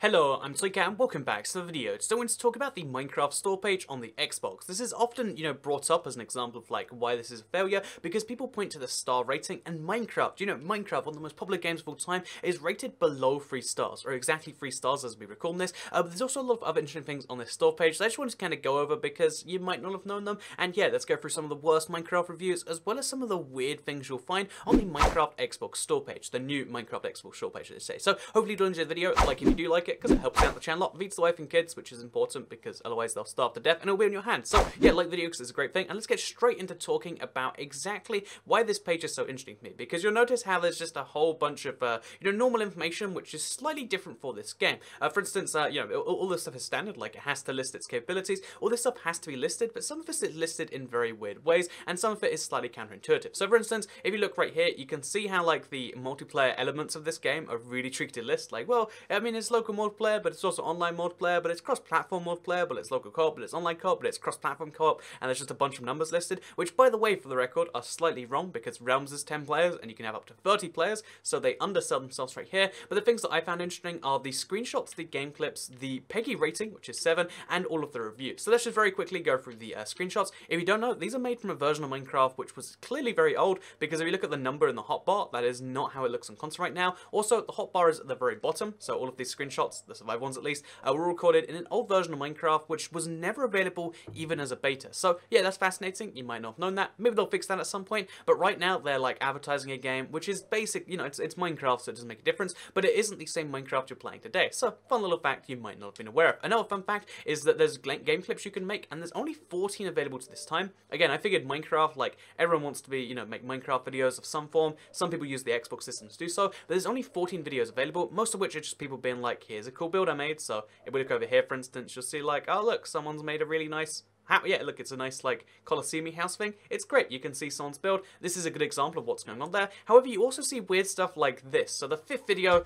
Hello, I'm Toycat and welcome back to the video. Today I want to talk about the Minecraft store page on the Xbox. This is often, brought up as an example of like why this is a failure because people point to the star rating and Minecraft. Minecraft, one of the most popular games of all time, is rated below 3 stars, or exactly 3 stars as we record this. But there's also a lot of other interesting things on this store page that I just wanted to kind of go over because you might not have known them. And yeah, let's go through some of the worst Minecraft reviews as well as some of the weird things you'll find on the Minecraft Xbox store page, the new Minecraft Xbox store page, let's say. So hopefully you do enjoy the video, like if you do like it, because it helps out the channel a lot, feeds the wife and kids, which is important because otherwise they'll starve to death and it'll be in your hands. So yeah, like the video because it's a great thing, and let's get straight into talking about exactly why this page is so interesting to me, because you'll notice how there's just a whole bunch of normal information which is slightly different for this game. For instance, all this stuff is standard, like it has to list its capabilities, all this stuff has to be listed, but some of this is listed in very weird ways, and some of it is slightly counterintuitive. So for instance, if you look right here, you can see how like the multiplayer elements of this game are really tricky to list. Like, well, I mean, it's local multiplayer, but it's also online multiplayer, but it's cross-platform multiplayer, but it's local co-op, but it's online co-op, but it's cross-platform co-op, and there's just a bunch of numbers listed, which, by the way, for the record, are slightly wrong, because Realms is 10 players, and you can have up to 30 players, so they undersell themselves right here. But the things that I found interesting are the screenshots, the game clips, the PEGI rating, which is 7, and all of the reviews. So let's just very quickly go through the screenshots. If you don't know, these are made from a version of Minecraft which was clearly very old, because if you look at the number in the hotbar, that is not how it looks on console right now. Also, the hotbar is at the very bottom, so all of these screenshots, the survived ones at least, were recorded in an old version of Minecraft which was never available even as a beta. So yeah, that's fascinating. You might not have known that. Maybe they'll fix that at some point, but right now they're like advertising a game which is basic, it's Minecraft, so it doesn't make a difference, but it isn't the same Minecraft you're playing today. So fun little fact you might not have been aware of. Another fun fact is that there's game clips you can make, and there's only 14 available to this time. Again, I figured Minecraft, like everyone wants to be, make Minecraft videos of some form. Some people use the Xbox system to do so, but there's only 14 videos available, most of which are just people being like, here's a cool build I made. So if we look over here, for instance, you'll see like, oh look, someone's made a really nice yeah, look, it's a nice, like, Colosseum house thing. It's great. You can see someone's build. This is a good example of what's going on there. However, you also see weird stuff like this. So the 5th video...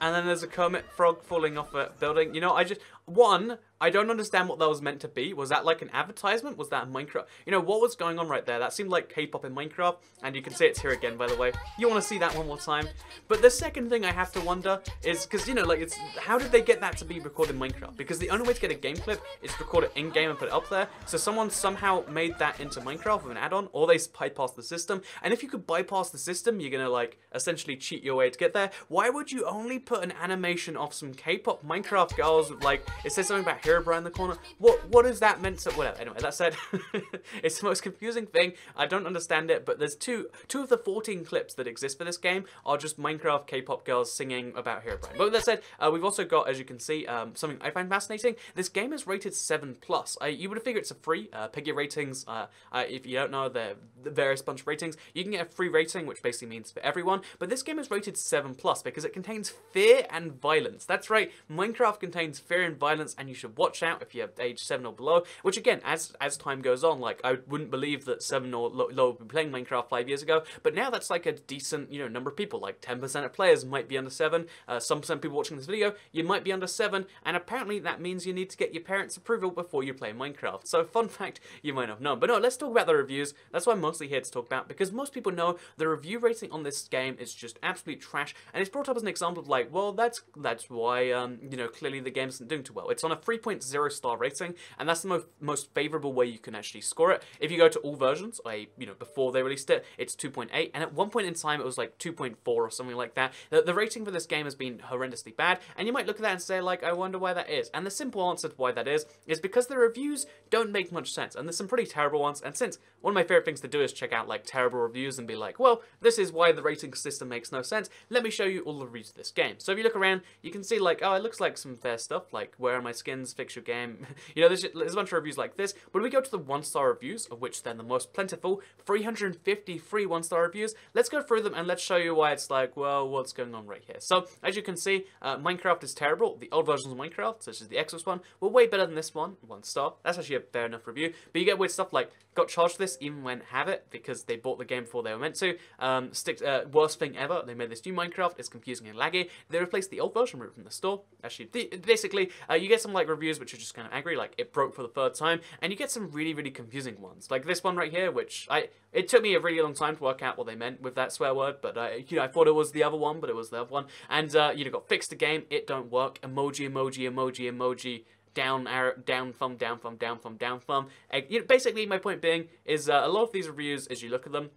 And then there's a Kermit frog falling off a building. I don't understand what that was meant to be. Was that like an advertisement? Was that a Minecraft? What was going on right there? That seemed like K-pop in Minecraft, and you can see it's here again, by the way. You want to see that one more time? But the second thing I have to wonder is, because, it's, how did they get that to be recorded in Minecraft? Because the only way to get a game clip is to record it in-game and put it up there. So someone somehow made that into Minecraft with an add-on, or they bypassed the system. And if you could bypass the system, you're gonna, like, essentially cheat your way to get there. Why would you only put an animation of some K-pop Minecraft girls with, like, it says something about Herobrine in the corner? What is that meant to, whatever. Anyway, that said, it's the most confusing thing. I don't understand it, but there's two of the 14 clips that exist for this game are just Minecraft K-pop girls singing about Herobrine. But with that said, we've also got, as you can see, something I find fascinating. This game is rated 7+. You would have figured it's a free PEGI ratings. If you don't know, the various bunch of ratings, you can get a free rating, which basically means for everyone. But this game is rated 7+ because it contains fear and violence. That's right, Minecraft contains fear and violence, and you should watch out if you're age 7 or below. Which again, as time goes on, like I wouldn't believe that 7 or lower would be playing Minecraft 5 years ago. But now that's like a decent, number of people. Like 10% of players might be under 7. Some percent of people watching this video, you might be under 7, and apparently that means you need to get your parents' approval before you play Minecraft. So fun fact you might not have known. But no, let's talk about the reviews. That's what I'm mostly here to talk about, because most people know the review rating on this game is just absolute trash, and it's brought up as an example of like, well, that's why clearly the game isn't doing too well. It's on a 3.0 star rating, and that's the most favorable way you can actually score it. If you go to all versions, before they released it, it's 2.8, and at one point in time it was like 2.4 or something like that. The rating for this game has been horrendously bad, and you might look at that and say like, I wonder why that is. And the simple answer to why that is because the reviews don't make much sense, and there's some pretty terrible ones. And since one of my favorite things to do is check out like terrible reviews and be like, well, this is why the rating system makes no sense, let me show you all the reviews of this game. So if you look around, you can see like, oh, it looks like some fair stuff, like where are my skins, fix your game. There's a bunch of reviews like this. But if we go to the 1-star reviews, of which they're the most plentiful, 350 free 1-star reviews, let's go through them and let's show you why it's like, well, what's going on right here. So as you can see, Minecraft is terrible. The old versions of Minecraft, such as the Xbox one, were way better than this one, 1 star. That's actually a fair enough review. But you get weird stuff like, got charged for this even when have it, because they bought the game before they were meant to. Worst thing ever, they made this new Minecraft, it's confusing and laggy. They replaced the old version from the store. Actually, basically, you get some like reviews reviews which are just kind of angry, like it broke for the third time, and you get some really, really confusing ones, like this one right here, which it took me a really long time to work out what they meant with that swear word, but you know, I thought it was the other one, but it was the other one, and you know, got fixed the game, it don't work, emoji, emoji, emoji, emoji, down arrow, down thumb, down thumb, down thumb, down thumb. You know, basically, my point being is a lot of these reviews, as you look at them,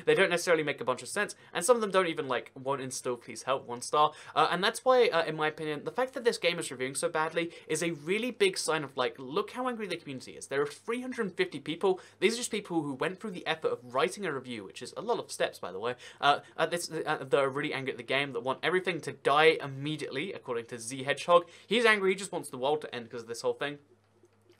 they don't necessarily make a bunch of sense, and some of them don't even, like, won't instill please help 1 star, and that's why, in my opinion, the fact that this game is reviewing so badly is a really big sign of, like, look how angry the community is. There are 350 people. These are just people who went through the effort of writing a review, which is a lot of steps, by the way, that are really angry at the game, that want everything to die immediately, according to Z Hedgehog. He's angry, he just wants the world to end because of this whole thing.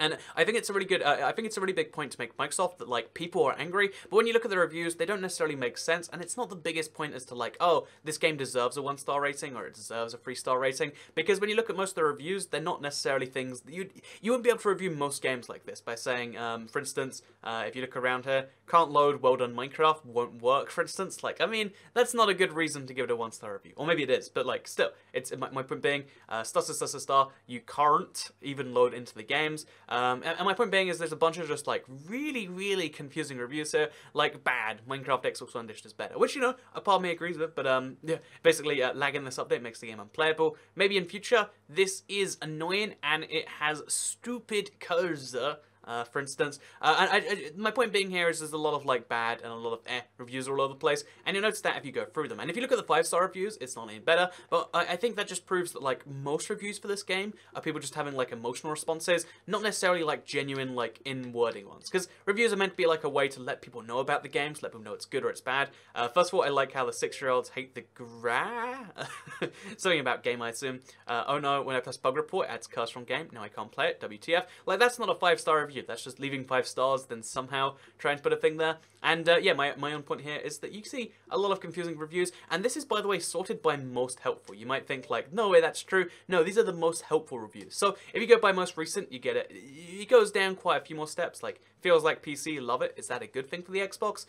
And I think it's a really good, I think it's a really big point to make Microsoft that, like, people are angry, but when you look at the reviews, they don't necessarily make sense, and it's not the biggest point as to, like, oh, this game deserves a 1-star rating, or it deserves a 3-star rating, because when you look at most of the reviews, they're not necessarily things that you wouldn't be able to review most games like this by saying, for instance, if you look around here, can't load, well done Minecraft, won't work, for instance. Like, I mean, that's not a good reason to give it a 1-star review, or maybe it is, but, like, still, it's my point being, star, you can't even load into the games, and my point being is there's a bunch of just, like, really, really confusing reviews here, like, bad, Minecraft Xbox One Edition is better, which, you know, a part of me agrees with, but, yeah, basically, lag in this update makes the game unplayable. Maybe in future, this is annoying, and it has stupid cursor, for instance, and my point being here is there's a lot of, like, bad and a lot of reviews all over the place, and you'll notice that if you go through them. And if you look at the 5-star reviews, it's not any better, but I think that just proves that, like, most reviews for this game are people just having, like, emotional responses, not necessarily, like, genuine, like, in-wording ones, because reviews are meant to be, like, a way to let people know about the games, let people know it's good or it's bad. First of all, I like how the 6-year-olds hate the something about game, I assume. Oh no, when I press bug report, it adds curse from game, now I can't play it, WTF. Like, that's not a 5-star review. That's just leaving 5 stars, then somehow trying to put a thing there. And yeah, my own point here is that you see a lot of confusing reviews, and this is, by the way, sorted by most helpful. You might think, like, no way, that's true. No, these are the most helpful reviews. So if you go by most recent, you get it. It goes down quite a few more steps. Like, feels like PC, love it. Is that a good thing for the Xbox?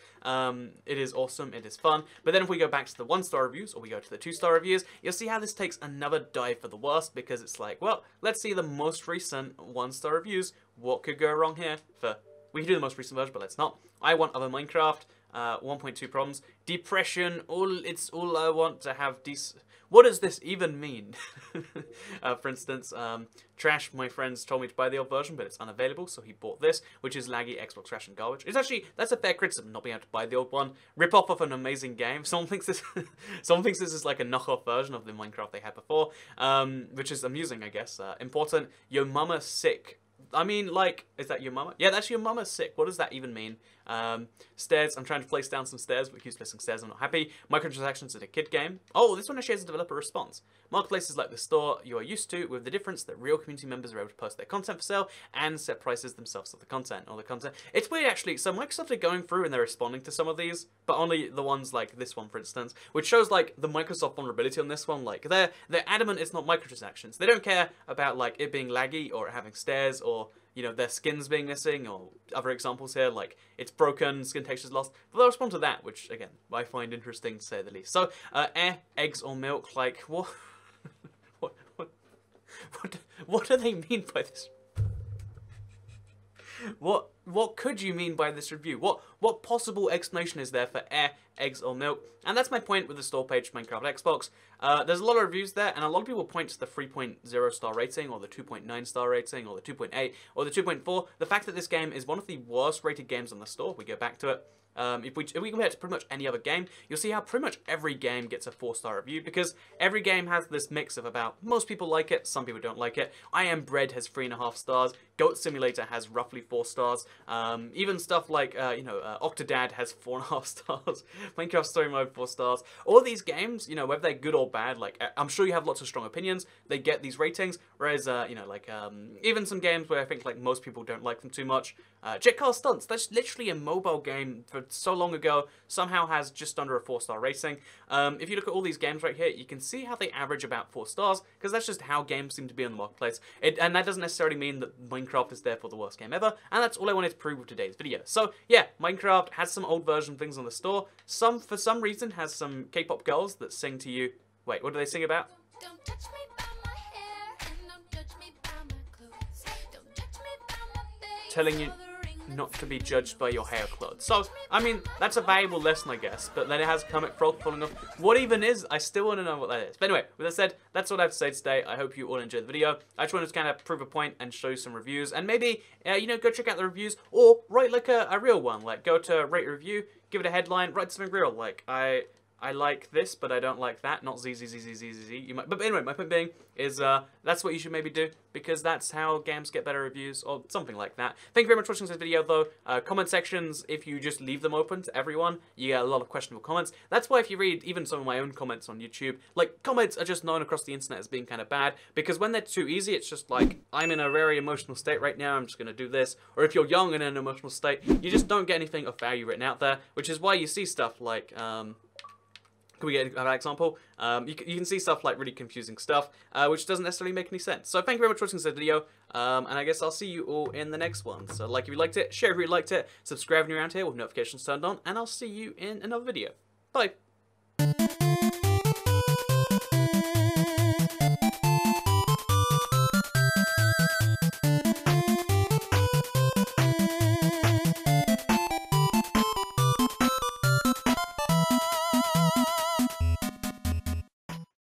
It is awesome, it is fun. But then if we go back to the 1-star reviews, or we go to the 2-star reviews, you'll see how this takes another dive for the worst, because it's like, well, let's see the most recent 1-star reviews. What could go wrong here? We can do the most recent version, but let's not. I want other Minecraft, 1.2 problems. Depression, it's all I want to have what does this even mean? For instance, Trash, my friends told me to buy the old version, but it's unavailable, so he bought this, which is laggy Xbox trash and garbage. It's actually, that's a fair criticism, not being able to buy the old one. Rip off of an amazing game. Someone thinks this is like a knockoff version of the Minecraft they had before, which is amusing, I guess. Important, your mama sick. I mean, like, is that your mama? Yeah, that's your mama sick. What does that even mean? Stairs, I'm trying to place down some stairs, but keeps placing stairs, I'm not happy. Microtransactions is a kid game. Oh, this one actually has a developer response. Marketplaces like the store you are used to, with the difference that real community members are able to post their content for sale and set prices themselves of the content. It's weird, actually. So Microsoft are going through and they're responding to some of these, but only the ones like this one, for instance, which shows, like, the Microsoft vulnerability on this one. Like, they're adamant it's not microtransactions. They don't care about, like, it being laggy or having stairs or, you know, their skins being missing, or other examples here, like, it's broken, skin texture's lost. But they'll respond to that, which, again, I find interesting to say the least. So, eggs or milk, like, what? What do they mean by this? What could you mean by this review? What possible explanation is there for eggs or milk? And that's my point with the store page for Minecraft Xbox. There's a lot of reviews there, and a lot of people point to the 3.0 star rating, or the 2.9 star rating, or the 2.8, or the 2.4. The fact that this game is one of the worst rated games on the store, we go back to it. If we compare it to pretty much any other game, you'll see how pretty much every game gets a 4-star review, because every game has this mix of about, most people like it, some people don't like it. I Am Bread has 3.5 stars, Goat Simulator has roughly 4 stars, even stuff like, Octodad has 4.5 stars, Minecraft Story Mode 4 stars. All these games, you know, whether they're good or bad, like, I'm sure you have lots of strong opinions, they get these ratings, whereas, even some games where I think, like, most people don't like them too much, Jet Car Stunts, that's literally a mobile game for so long ago, somehow has just under a 4-star rating. If you look at all these games right here, you can see how they average about 4 stars, because that's just how games seem to be on the marketplace. And that doesn't necessarily mean that Minecraft is therefore the worst game ever, and that's all I wanted to prove with today's video. So yeah, Minecraft has some old version things on the store, for some reason has some K-pop girls that sing to you. Wait, what do they sing about? Don't touch me by my hair, and don't touch me by my telling you not to be judged by your hair clothes. So, I mean, that's a valuable lesson, I guess. But then it has comic frog falling off. What even is? I still want to know what that is. But anyway, with that said, that's all I have to say today. I hope you all enjoyed the video. I just wanted to kind of prove a point and show you some reviews. And maybe, you know, go check out the reviews. Or write like a real one. Like, go to Rate Review, give it a headline, write something real. Like, I like this, but I don't like that. Not Z. You might, but anyway, my point being is that's what you should maybe do, because that's how games get better reviews, or something like that. Thank you very much for watching this video, though. Comment sections, if you just leave them open to everyone, you get a lot of questionable comments. That's why if you read even some of my own comments on YouTube, like, comments are just known across the internet as being kind of bad, because when they're too easy, it's just like, I'm in a very emotional state right now, I'm just going to do this. Or if you're young and in an emotional state, you just don't get anything of value written out there, which is why you see stuff like, can we get an example? You can see stuff like really confusing stuff, which doesn't necessarily make any sense. So thank you very much for watching this video, and I guess I'll see you all in the next one. So like if you liked it, share if you liked it, subscribe if you're around here with notifications turned on, and I'll see you in another video. Bye!